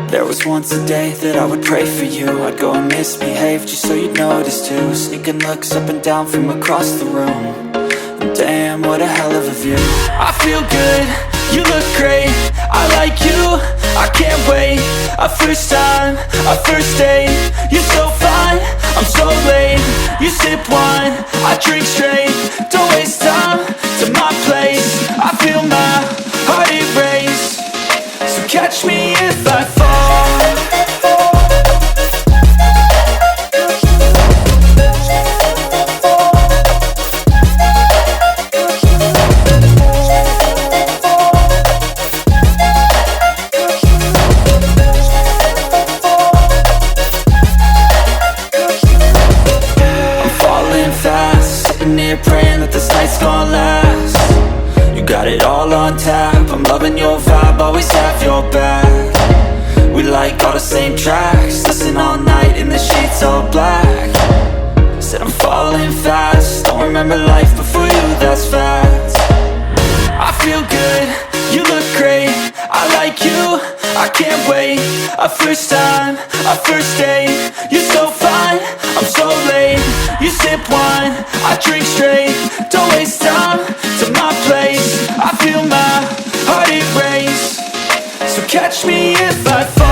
There was once a day that I would pray for you. I'd go and misbehave just so you'd notice too. Sneaking looks up and down from across the room. And damn, what a hell of a view. I feel good, you look great, I like you, I can't wait. A first time, a first date. You're so fine, I'm so late. You sip wine, I drink straight. Don't waste time to my place. I feel my heart erase. So catch me if I fall. Praying that this night's gonna last. You got it all on tap, I'm loving your vibe, always have your back. We like all the same tracks, listen all night in the sheets all black. Said I'm falling fast, don't remember life before you, that's fact. I feel good, you look great, I like you, I can't wait. A first time, a first date. You're so fine, I'm so late. You sip wine, I drink straight. Don't waste time to my place. I feel my heart erase. So catch me if I fall.